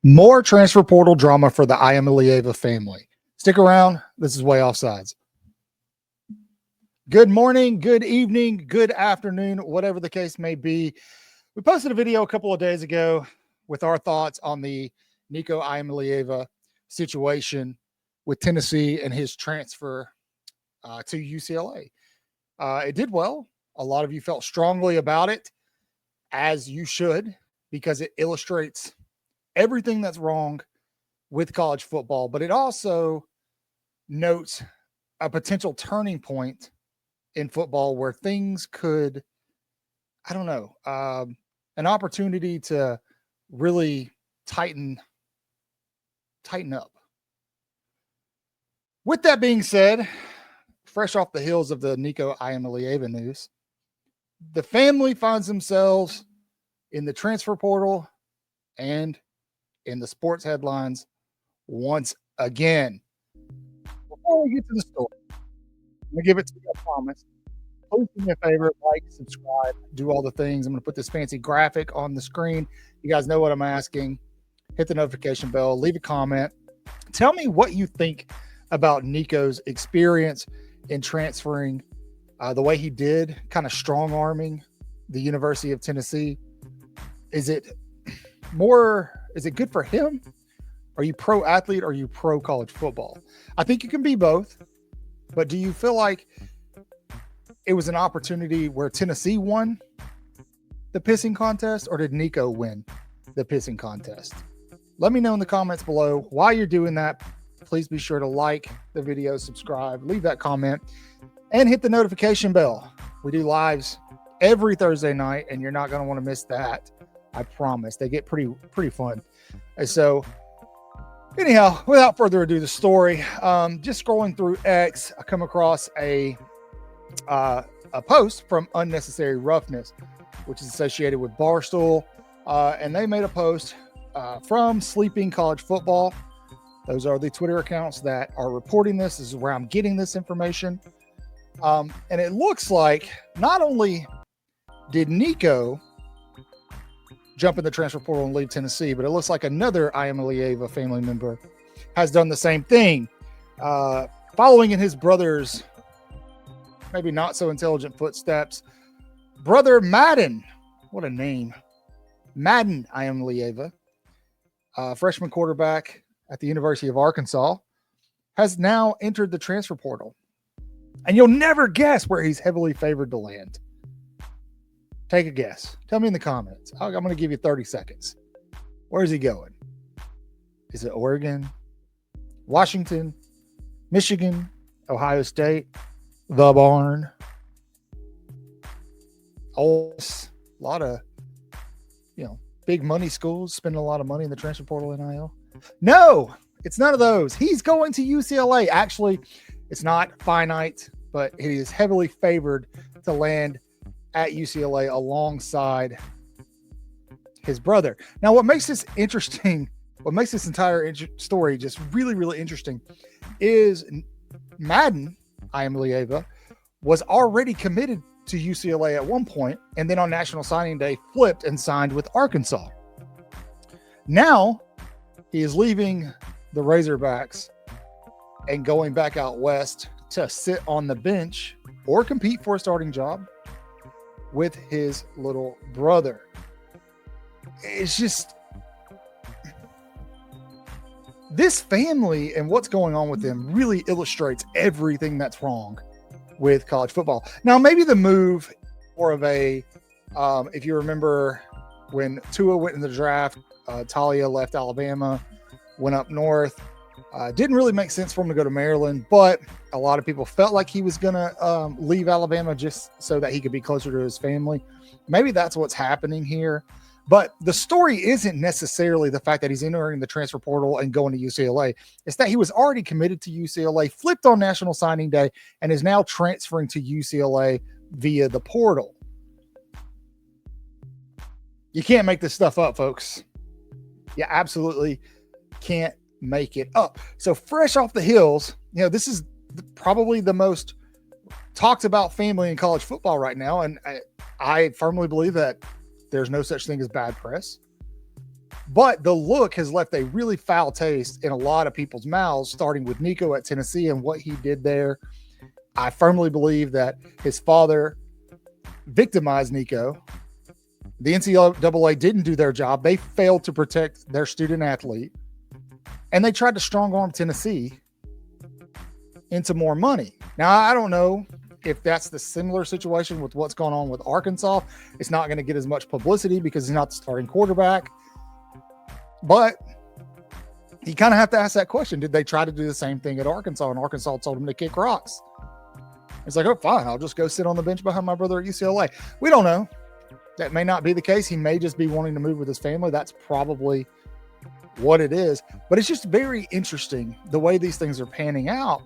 More transfer portal drama for the Iamaleava family. Stick around. This is Way Offsides. Good morning, good evening, good afternoon, whatever the case may be. We posted a video a couple of days ago with our thoughts on the Nico Iamaleava situation with Tennessee and his transfer to UCLA. It did well. A lot of you felt strongly about it, as you should, because it illustrates everything that's wrong with college football, but it also notes a potential turning point in football where things could, an opportunity to really tighten up. With that being said, fresh off the heels of the Nico Iamaleava news, the family finds themselves in the transfer portal and in the sports headlines once again. Before we get to the story, I'm going to give it to you, I promise. Please do me a favor, like, subscribe, do all the things. I'm going to put this fancy graphic on the screen. You guys know what I'm asking. Hit the notification bell, leave a comment. Tell me what you think about Nico's experience in transferring the way he did, kind of strong-arming the University of Tennessee. Is it good for him? Are you pro-athlete or are you pro-college football? I think you can be both, but do you feel like it was an opportunity where Tennessee won the pissing contest, or did Nico win the pissing contest? Let me know in the comments below. While you're doing that, please be sure to like the video, subscribe, leave that comment, and hit the notification bell. We do lives every Thursday night, and you're not going to want to miss that. I promise. They get pretty fun. And so, anyhow, without further ado, the story. Just scrolling through X, I come across a post from Unnecessary Roughness, which is associated with Barstool, and they made a post from Sleeping College Football. Those are the Twitter accounts that are reporting this. This is where I'm getting this information. And it looks like not only did Nico jump in the transfer portal and leave Tennessee, but it looks like another Iamaleava family member has done the same thing, following in his brother's maybe not so intelligent footsteps. Brother Madden, what a name, Madden Iamaleava, freshman quarterback at the University of Arkansas, has now entered the transfer portal. And you'll never guess where he's heavily favored to land. Take a guess. Tell me in the comments. I'm going to give you 30 seconds. Where is he going? Is it Oregon, Washington, Michigan, Ohio State, the Barn? Oh, a lot of, big money schools spending a lot of money in the transfer portal NIL. No, it's none of those. He's going to UCLA. Actually, it's not finite, but he is heavily favored to land at UCLA alongside his brother. Now, what makes this interesting, what makes this entire story just really, really interesting is Madden Iamaleava was already committed to UCLA at one point, and then on National Signing Day flipped and signed with Arkansas. Now he is leaving the Razorbacks and going back out west to sit on the bench or compete for a starting job with his little brother. It's just, this family and what's going on with them really illustrates everything that's wrong with college football. Now, maybe the move more of a, if you remember when Tua went in the draft, Talia left Alabama, went up north. Didn't really make sense for him to go to Maryland, but a lot of people felt like he was going to leave Alabama just so that he could be closer to his family. Maybe that's what's happening here. But the story isn't necessarily the fact that he's entering the transfer portal and going to UCLA. It's that he was already committed to UCLA, flipped on National Signing Day, and is now transferring to UCLA via the portal. You can't make this stuff up, folks. You absolutely can't make it up. So fresh off the hills, this is probably the most talked about family in college football right now. And I firmly believe that there's no such thing as bad press. But the look has left a really foul taste in a lot of people's mouths, starting with Nico at Tennessee and what he did there. I firmly believe that his father victimized Nico. The NCAA didn't do their job. They failed to protect their student athlete. And they tried to strong arm Tennessee into more money. Now, I don't know if that's the similar situation with what's going on with Arkansas. It's not going to get as much publicity because he's not the starting quarterback. But you kind of have to ask that question. Did they try to do the same thing at Arkansas? And Arkansas told him to kick rocks. It's like, oh, fine. I'll just go sit on the bench behind my brother at UCLA. We don't know. That may not be the case. He may just be wanting to move with his family. That's probably what it is. But it's just very interesting the way these things are panning out.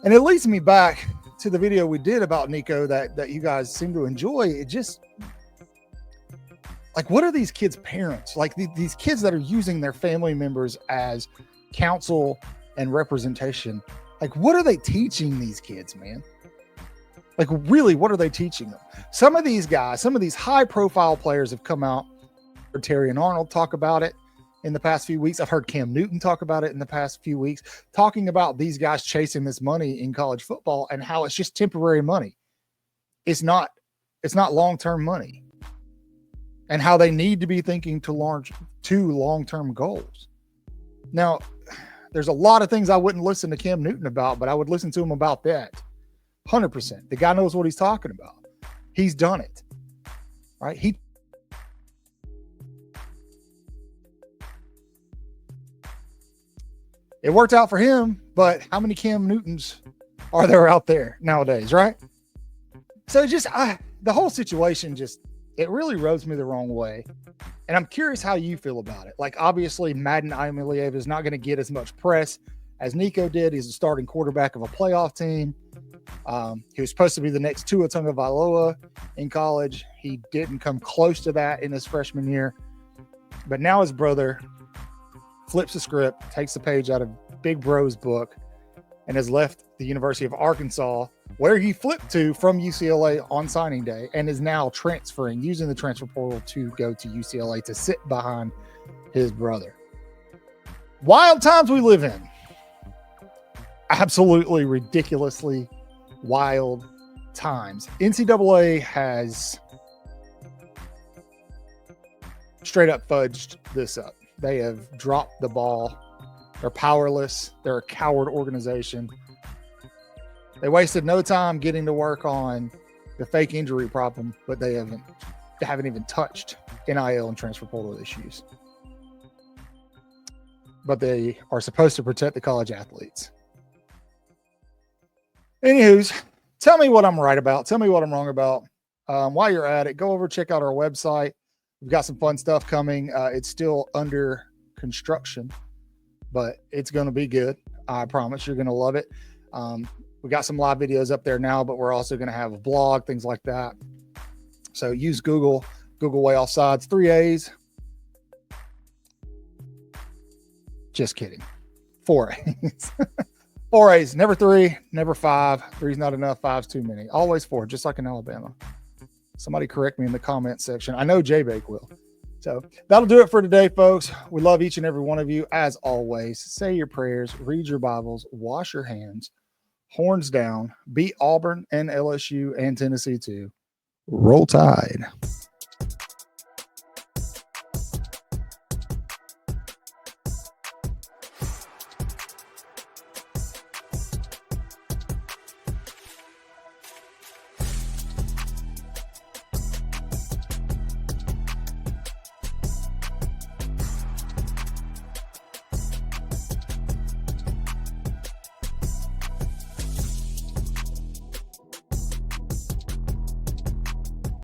And it leads me back to the video we did about Nico that you guys seem to enjoy. It just, like, what are these kids' parents? Like these kids that are using their family members as counsel and representation. Like, what are they teaching these kids, man? Like, really, what are they teaching them? Some of these guys, some of these high-profile players have come out. Terry and Arnold talk about it in the past few weeks. I've heard Cam Newton talk about it in the past few weeks, talking about these guys chasing this money in college football and how it's just temporary money. It's not long-term money. And how they need to be thinking to long-term goals. Now, there's a lot of things I wouldn't listen to Cam Newton about, but I would listen to him about that. 100%. The guy knows what he's talking about. He's done it. Right? It worked out for him, but how many Cam Newtons are there out there nowadays, right? So just the whole situation it really rubs me the wrong way. And I'm curious how you feel about it. Like, obviously, Madden Iamaleava is not going to get as much press as Nico did. He's the starting quarterback of a playoff team. He was supposed to be the next Tua Tagovailoa in college. He didn't come close to that in his freshman year. But now his brother flips the script, takes the page out of Big Bro's book, and has left the University of Arkansas, where he flipped to from UCLA on signing day, and is now transferring, using the transfer portal to go to UCLA to sit behind his brother. Wild times we live in. Absolutely ridiculously wild times. NCAA has straight up fudged this up. They have dropped the ball. They're powerless. They're a coward organization. They wasted no time getting to work on the fake injury problem, but they haven't even touched NIL and transfer portal issues. But they are supposed to protect the college athletes. Anywho's, tell me what I'm right about. Tell me what I'm wrong about. While you're at it, go over, check out our website. We've got some fun stuff coming. It's still under construction, but it's going to be good. I promise you're going to love it. We got some live videos up there now, but we're also going to have a blog, things like that. So use Google Way Offsides, 3 A's. Just kidding. 4 A's. 4 A's, never 3, never 5. 3's not enough, 5's too many. Always 4, just like in Alabama. Somebody correct me in the comments section. I know J-Bake will. So that'll do it for today, folks. We love each and every one of you. As always, say your prayers, read your Bibles, wash your hands, horns down, beat Auburn and LSU and Tennessee too. Roll Tide.